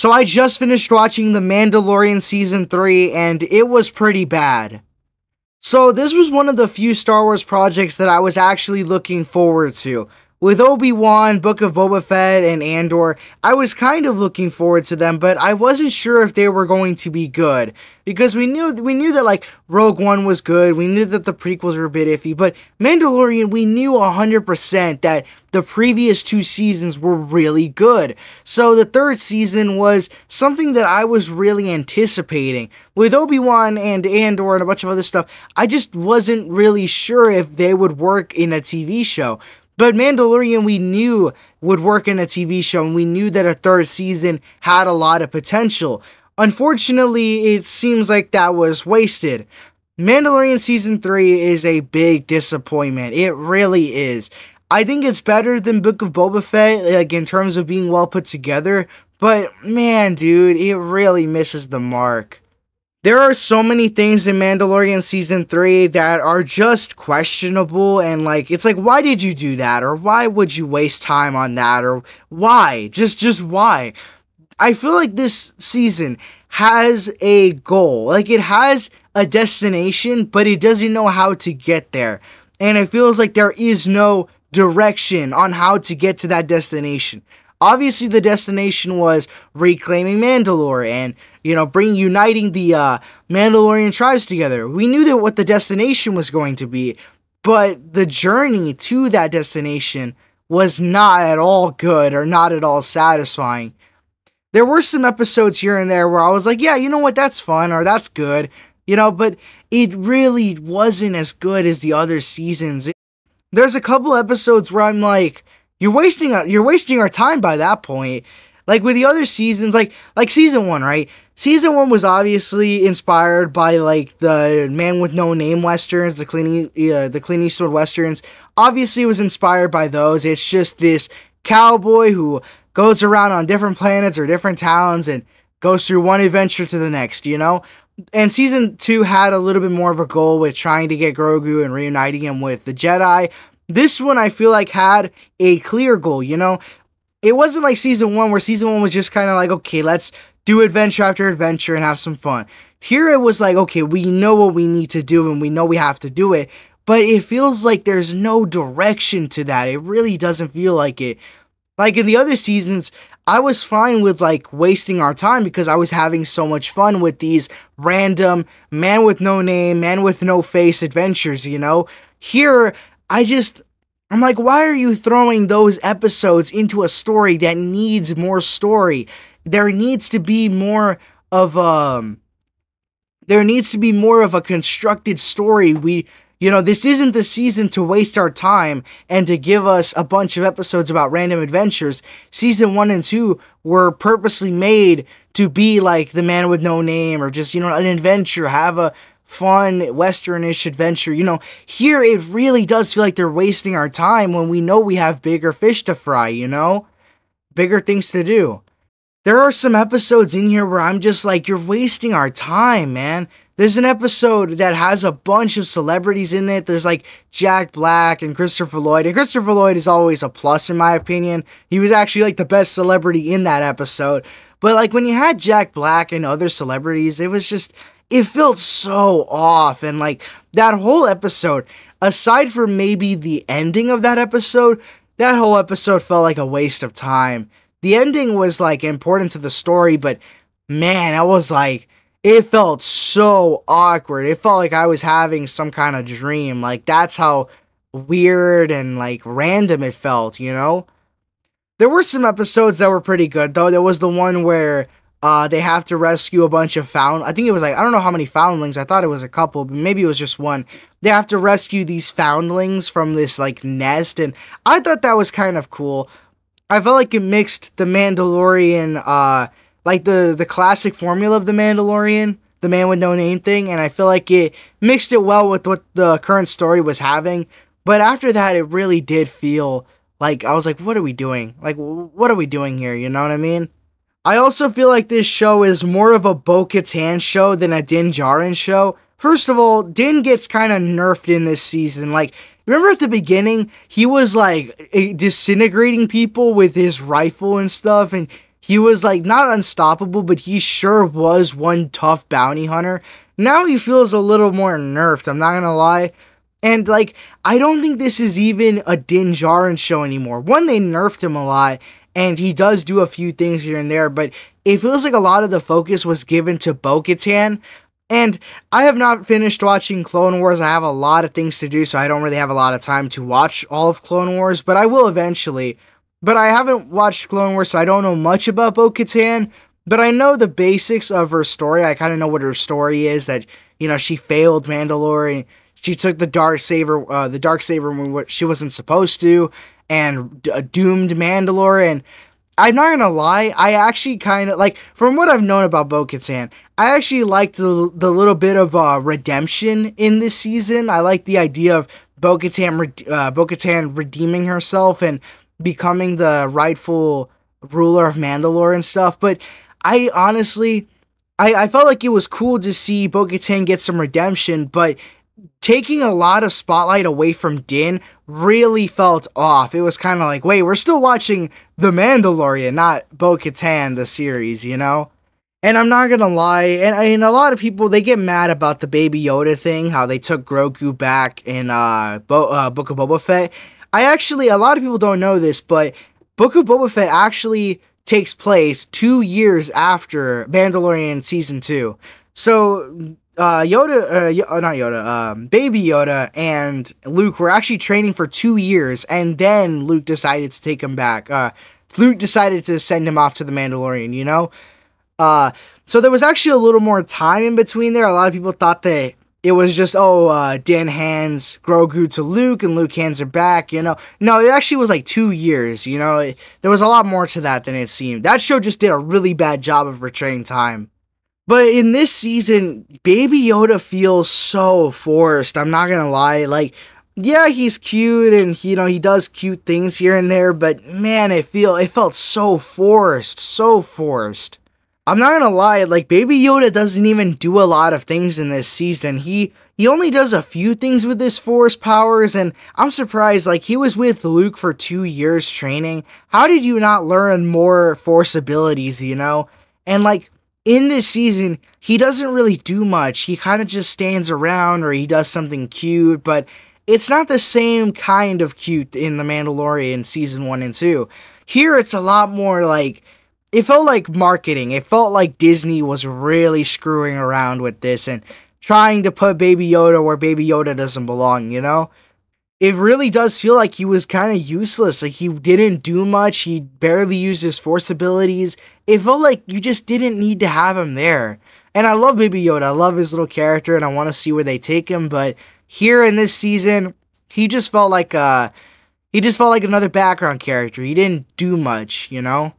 So I just finished watching The Mandalorian Season 3, and it was pretty bad. So this was one of the few Star Wars projects that I was actually looking forward to. With Obi-Wan, Book of Boba Fett, and Andor, I was kind of looking forward to them, but I wasn't sure if they were going to be good. Because we knew that, like, Rogue One was good, we knew that the prequels were a bit iffy, but Mandalorian, we knew 100% that the previous 2 seasons were really good. So the 3rd season was something that I was really anticipating. With Obi-Wan and Andor and a bunch of other stuff, I just wasn't really sure if they would work in a TV show. But Mandalorian we knew would work in a TV show, and we knew that a 3rd season had a lot of potential. Unfortunately, it seems like that was wasted. Mandalorian Season 3 is a big disappointment. It really is. I think it's better than Book of Boba Fett, like, in terms of being well put together, but man, dude, it really misses the mark. There are so many things in Mandalorian Season 3 that are just questionable, and like, it's like, why did you do that? Or why would you waste time on that? Or why? Just why? I feel like this season has a goal. Like, it has a destination, but it doesn't know how to get there. And it feels like there is no direction on how to get to that destination. Obviously, the destination was reclaiming Mandalore and, uniting the Mandalorian tribes together. We knew that what the destination was going to be, but the journey to that destination was not at all good or not at all satisfying. There were some episodes here and there where I was like, yeah, you know what, that's fun or that's good, but it really wasn't as good as the other seasons. There's a couple episodes where I'm like, you're wasting our time by that point. Like with the other seasons, like season 1, right? Season 1 was obviously inspired by like the Man with No Name westerns, the Clint Eastwood westerns. Obviously, it was inspired by those. It's just this cowboy who goes around on different planets or different towns and goes through one adventure to the next, And season 2 had a little bit more of a goal with trying to get Grogu and reuniting him with the Jedi. This one, I feel like, had a clear goal, It wasn't like season 1, where season 1 was just kind of like, okay, let's do adventure after adventure and have some fun. Here it was like, okay, we know what we need to do and we know we have to do it, but it feels like there's no direction to that. It really doesn't feel like it. Like in the other seasons, I was fine with like wasting our time because I was having so much fun with these random man with no name, man with no face adventures, Here, I'm like, why are you throwing those episodes into a story that needs more story? There needs to be more of a constructed story. This isn't the season to waste our time and to give us a bunch of episodes about random adventures. Season 1 and 2 were purposely made to be like The Man with No Name, or just, an adventure, have a fun westernish adventure. Here it really does feel like they're wasting our time when we know we have bigger fish to fry, bigger things to do. There are some episodes in here where I'm just like, you're wasting our time, man. There's an episode that has a bunch of celebrities in it. There's like Jack Black and Christopher Lloyd, and Christopher Lloyd is always a plus in my opinion. He was actually like the best celebrity in that episode. But like when you had Jack Black and other celebrities, it felt so off. And like that whole episode, aside from maybe the ending of that episode, that whole episode felt like a waste of time. The ending was like important to the story, but man, it felt so awkward. It felt like I was having some kind of dream. Like that's how weird and like random it felt, There were some episodes that were pretty good though. There was the one where they have to rescue a bunch of I think it was like, I don't know how many foundlings. I thought it was a couple, but maybe it was just one. They have to rescue these foundlings from this like nest, and I thought that was kind of cool. I felt like it mixed the Mandalorian, like the classic formula of the Mandalorian, the Man with No Name thing, and I feel like it mixed it well with what the current story was having. But after that, it really did feel like, I was like, what are we doing? Like, what are we doing here? You know what I mean? I also feel like this show is more of a Bo-Katan show than a Din Djarin show. First of all, Din gets kind of nerfed in this season. Like, remember at the beginning, he was like disintegrating people with his rifle and stuff, and he was like not unstoppable, but he sure was one tough bounty hunter. Now he feels a little more nerfed, I'm not gonna lie. And like, I don't think this is even a Din Djarin show anymore. One, they nerfed him a lot, and he does do a few things here and there, but it feels like a lot of the focus was given to Bo-Katan. And I have not finished watching Clone Wars. I have a lot of things to do, so I don't really have a lot of time to watch all of Clone Wars, but I will eventually. But I haven't watched Clone Wars, so I don't know much about Bo-Katan, but I know the basics of her story. I kind of know what her story is, that, you know, she failed Mandalore. She took the Darksaber when she wasn't supposed to, and doomed Mandalore. And I'm not gonna lie, I actually kind of, like, from what I've known about Bo-Katan, I actually liked the little bit of redemption in this season. I like the idea of Bo-Katan redeeming herself and becoming the rightful ruler of Mandalore and stuff. But I honestly, I felt like it was cool to see Bo-Katan get some redemption, but taking a lot of spotlight away from Din really felt off. It was kind of like, wait, we're still watching The Mandalorian, not Bo-Katan, the series, you know? And I'm not gonna lie, and a lot of people, they get mad about the Baby Yoda thing, how they took Grogu back in Book of Boba Fett. A lot of people don't know this, but Book of Boba Fett actually takes place 2 years after Mandalorian Season 2. So, Baby Yoda and Luke were actually training for 2 years, and then Luke decided to take him back. Luke decided to send him off to the Mandalorian, you know? So there was actually a little more time in between there. A lot of people thought that it was just, Din hands Grogu to Luke, and Luke hands it back, you know? No, it actually was like 2 years, you know? There was a lot more to that than it seemed. That show just did a really bad job of portraying time. But in this season, Baby Yoda feels so forced, I'm not gonna lie. Like, yeah, he's cute, and, you know, he does cute things here and there, but man, it felt so forced, so forced. I'm not gonna lie, like, Baby Yoda doesn't even do a lot of things in this season. He only does a few things with his Force powers, and I'm surprised, like, he was with Luke for 2 years training. How did you not learn more Force abilities, you know? And, like, in this season, he doesn't really do much. He kind of just stands around, or he does something cute, but it's not the same kind of cute in The Mandalorian Season 1 and 2. Here, it's a lot more like, it felt like marketing. It felt like Disney was really screwing around with this and trying to put Baby Yoda where Baby Yoda doesn't belong, you know? It really does feel like he was kind of useless. Like, he didn't do much. He barely used his Force abilities. It felt like you just didn't need to have him there. And I love Baby Yoda. I love his little character, and I want to see where they take him. But here in this season, he just felt like another background character. He didn't do much, you know?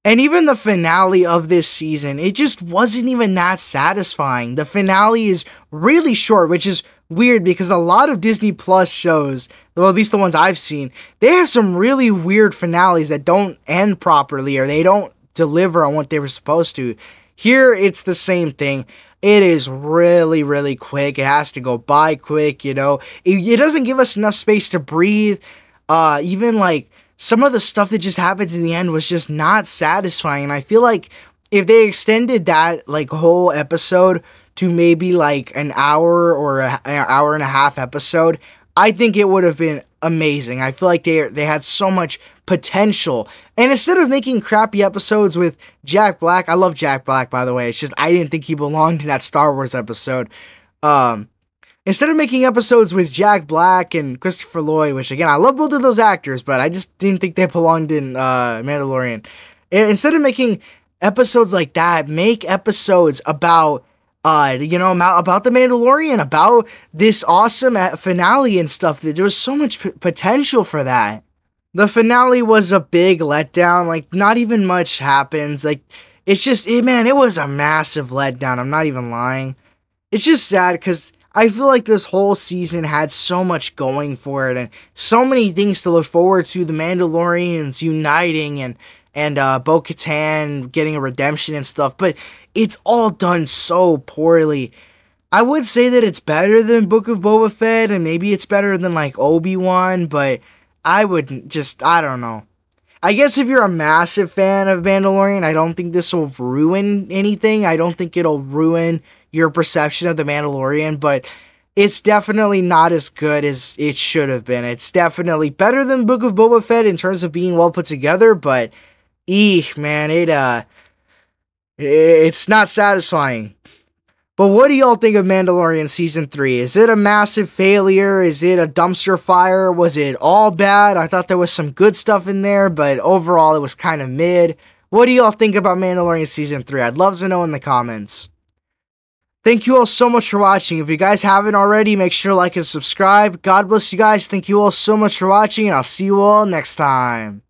And even the finale of this season, it just wasn't even that satisfying. The finale is really short, which is weird because a lot of Disney Plus shows, well, at least the ones I've seen, they have some really weird finales that don't end properly, or they don't deliver on what they were supposed to. Here, it's the same thing. It is really, really quick. It has to go by quick, you know. It doesn't give us enough space to breathe. Even, like, some of the stuff that just happens in the end was just not satisfying. And I feel like if they extended that, like, whole episode to maybe, like, an hour or an hour and a half episode, I think it would have been amazing. I feel like they had so much potential. And instead of making crappy episodes with Jack Black, I love Jack Black, by the way. It's just, I didn't think he belonged in that Star Wars episode. Instead of making episodes with Jack Black and Christopher Lloyd, which, again, I love both of those actors, but I just didn't think they belonged in Mandalorian. Instead of making episodes like that, make episodes about about the Mandalorian, about this awesome finale and stuff. There was so much potential for that. The finale was a big letdown. Like, not even much happens. Like, it's just, it was a massive letdown. I'm not even lying. It's just sad because I feel like this whole season had so much going for it and so many things to look forward to. The Mandalorians uniting and Bo-Katan getting a redemption and stuff, but it's all done so poorly. I would say that it's better than Book of Boba Fett, and maybe it's better than, like, Obi-Wan, but I don't know. I guess if you're a massive fan of Mandalorian, I don't think this will ruin anything. I don't think it'll ruin your perception of The Mandalorian, but it's definitely not as good as it should have been. It's definitely better than Book of Boba Fett in terms of being well put together, but man, it's not satisfying. But what do y'all think of Mandalorian Season 3? Is it a massive failure? Is it a dumpster fire? Was it all bad? I thought there was some good stuff in there, but overall it was kind of mid. What do y'all think about Mandalorian Season 3? I'd love to know in the comments. Thank you all so much for watching. If you guys haven't already, make sure to like and subscribe. God bless you guys. Thank you all so much for watching, and I'll see you all next time.